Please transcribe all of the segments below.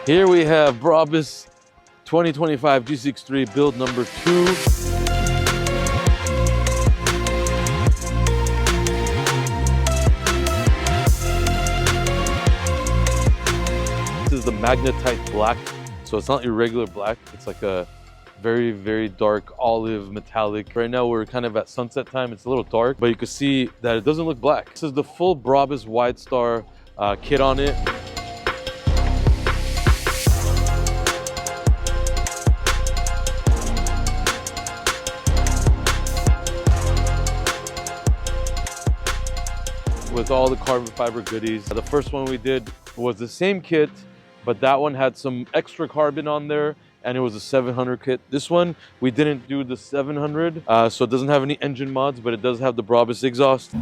Here we have Brabus 2025 G63 build number 2. This is the magnetite black, so it's not your regular black. It's like a very, very dark olive metallic. Right now we're kind of at sunset time. It's a little dark, but you can see that it doesn't look black. This is the full Brabus WideStar kit on it. With all the carbon fiber goodies. The first one we did was the same kit, but that one had some extra carbon on there, and it was a 700 kit. This one, we didn't do the 700, so it doesn't have any engine mods, but it does have the Brabus exhaust.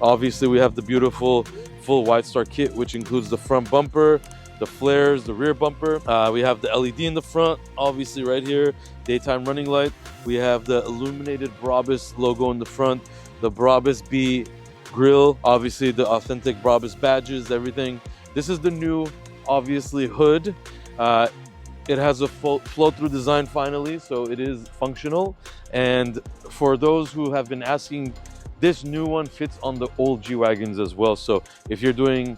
Obviously, we have the beautiful full WideStar kit, which includes the front bumper, the flares, the rear bumper. We have the LED in the front, obviously right here, daytime running light. We have the illuminated Brabus logo in the front, the Brabus B grill, obviously the authentic Brabus badges, everything. This is the new, obviously, hood. It has a full flow-through design finally, so it is functional. And for those who have been asking, this new one fits on the old G-Wagons as well. So if you're doing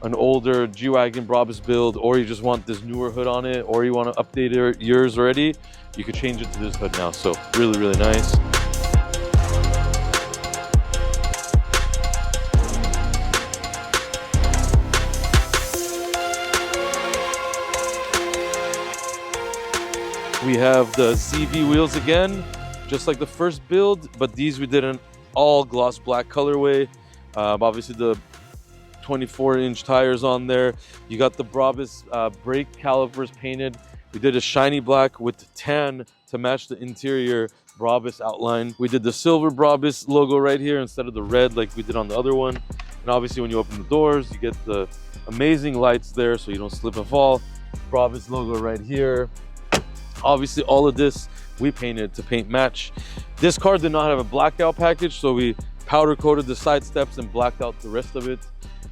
an older G-Wagon Brabus build, or you just want this newer hood on it, or you want to update yours already, you could change it to this hood now. So really, really nice. We have the ZV wheels again, just like the first build, but these we did an all gloss black colorway. Obviously the 24-inch tires on there. You got the Brabus brake calipers painted. We did a shiny black with tan to match the interior Brabus outline. We did the silver Brabus logo right here instead of the red like we did on the other one. And obviously when you open the doors, you get the amazing lights there so you don't slip and fall. Brabus logo right here. Obviously all of this we painted to paint match. This car did not have a blackout package, so we powder coated the side steps and blacked out the rest of it.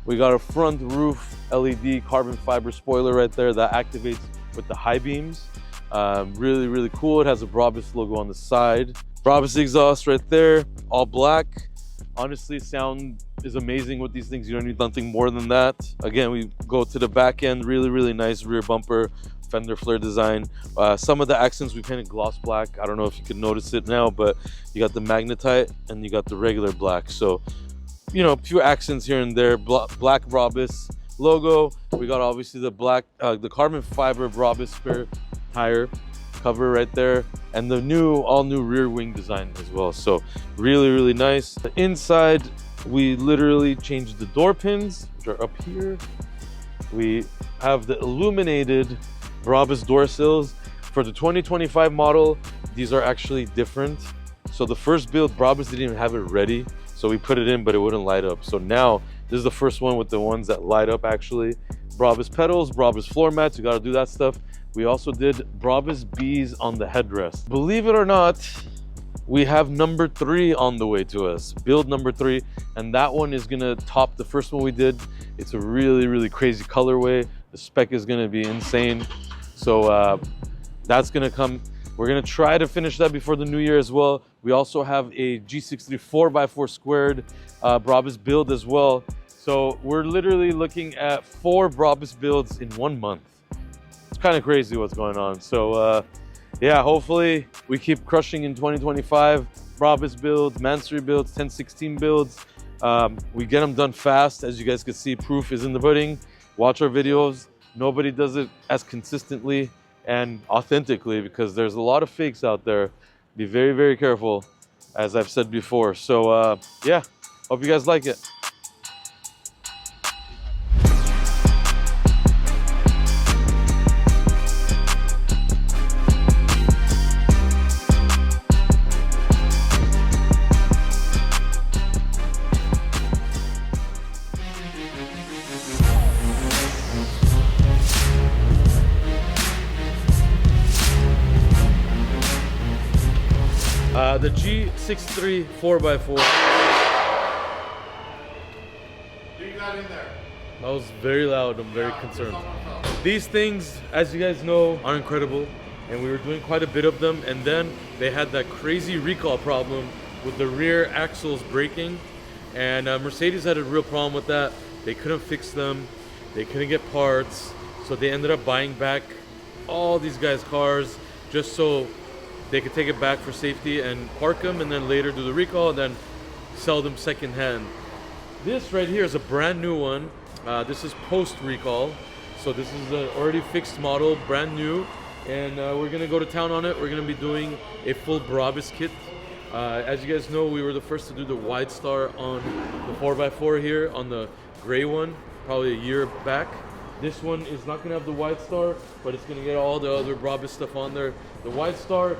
We got a front roof LED carbon fiber spoiler right there that activates with the high beams. Really, really cool. It has a Brabus logo on the side. Brabus exhaust right there, all black. Honestly, sound is amazing with these things. You don't need nothing more than that. Again, we go to the back end, really, really nice rear bumper, fender flare design. Some of the accents we painted gloss black. I don't know if you can notice it now, but you got the magnetite and you got the regular black. So, you know, a few accents here and there. Black Brabus logo. We got obviously the black, the carbon fiber Brabus spare tire cover right there, and the all new rear wing design as well. So really, really nice. The inside, we literally changed the door pins, which are up here. We have the illuminated Brabus door sills. For the 2025 model, these are actually different. So the first build, Brabus didn't even have it ready, so we put it in, but it wouldn't light up. So now this is the first one with the ones that light up actually. Brabus pedals, Brabus floor mats, you gotta do that stuff. We also did Brabus Bs on the headrest. Believe it or not, we have number 3 on the way to us, build number 3, and that one is gonna top the first one we did. It's a really, really crazy colorway. The spec is gonna be insane. So that's gonna come. We're gonna try to finish that before the new year as well. We also have a G63 4x4 squared Brabus build as well. So we're literally looking at 4 Brabus builds in 1 month. It's kind of crazy what's going on. So yeah, hopefully we keep crushing in 2025. Brabus builds, Mansory builds, 1016 builds. We get them done fast. As you guys can see, proof is in the pudding. Watch our videos. Nobody does it as consistently and authentically because there's a lot of fakes out there. Be very, very careful, as I've said before. So yeah, hope you guys like it. The G63 4x4. You got That was very loud. I'm very concerned. These things, as you guys know, are incredible, and we were doing quite a bit of them, and then they had that crazy recall problem with the rear axles breaking, and Mercedes had a real problem with that. They couldn't fix them, they couldn't get parts, so they ended up buying back all these guys' cars just so they could take it back for safety and park them, and then later do the recall and then sell them secondhand. This right here is a brand new one. This is post recall, so this is an already fixed model, brand new, and we're gonna go to town on it. We're gonna be doing a full Brabus kit. As you guys know, we were the first to do the WideStar on the 4x4 here, on the gray one, probably a year back. This one is not gonna have the WideStar, but it's gonna get all the other Brabus stuff on there. The WideStar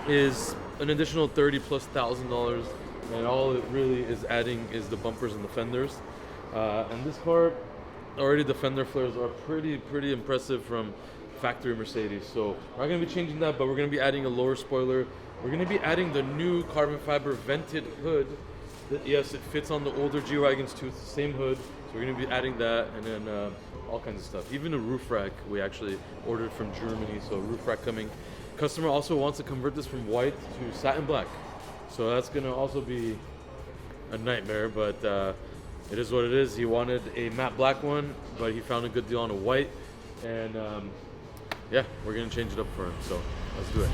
is an additional $30,000+, and all it really is adding is the bumpers and the fenders. And this car, already the fender flares are pretty impressive from factory Mercedes. So we're not gonna be changing that, but we're gonna be adding a lower spoiler. We're gonna be adding the new carbon fiber vented hood. Yes, it fits on the older G-Wagons too, it's the same hood. So we're gonna be adding that, and then all kinds of stuff. Even a roof rack we actually ordered from Germany, so roof rack coming. Customer also wants to convert this from white to satin black. So that's gonna also be a nightmare, but it is what it is. He wanted a matte black one, but he found a good deal on a white, and yeah, we're gonna change it up for him. So let's do it.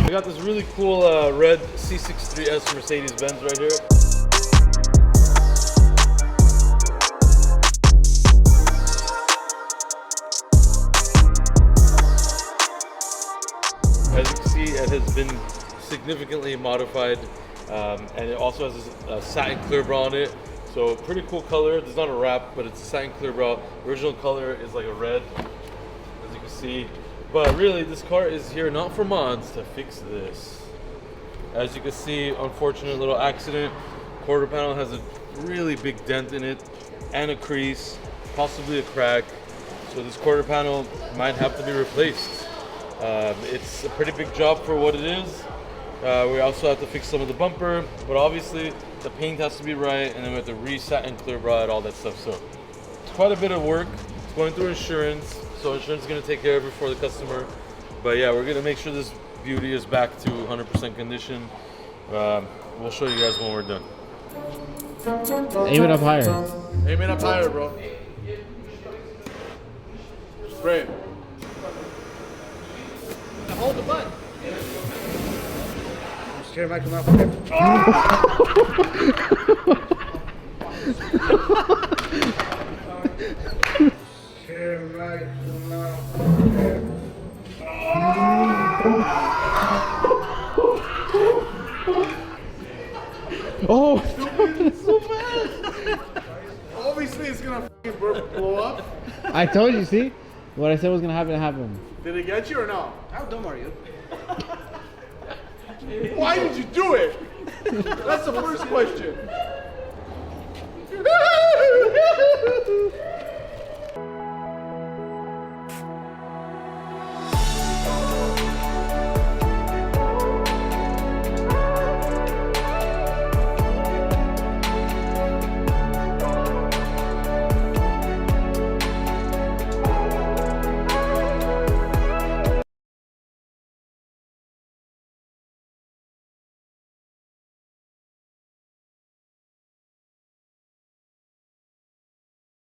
Got this really cool red C63S Mercedes-Benz right here. As you can see, it has been significantly modified, and it also has a satin clear bra on it. So pretty cool color. There's not a wrap, but it's a satin clear bra. Original color is like a red, as you can see. But really, this car is here not for mods, to fix this. As you can see, unfortunate little accident. Quarter panel has a really big dent in it and a crease, possibly a crack. So this quarter panel might have to be replaced. It's a pretty big job for what it is. We also have to fix some of the bumper, but obviously the paint has to be right, and then we have to reset and clear bra and all that stuff. So it's quite a bit of work. It's going through insurance. So insurance is going to take care of it for the customer. But yeah, we're going to make sure this beauty is back to 100% condition. We'll show you guys when we're done. Aim it up higher. Aim it up higher, bro. Spray it. Hold the button. Scared might come out. Oh! So bad. Obviously, it's gonna blow up. I told you, see? What I said was gonna happen happened. Did it get you or no? How dumb are you? Why did you do it? That's the first question.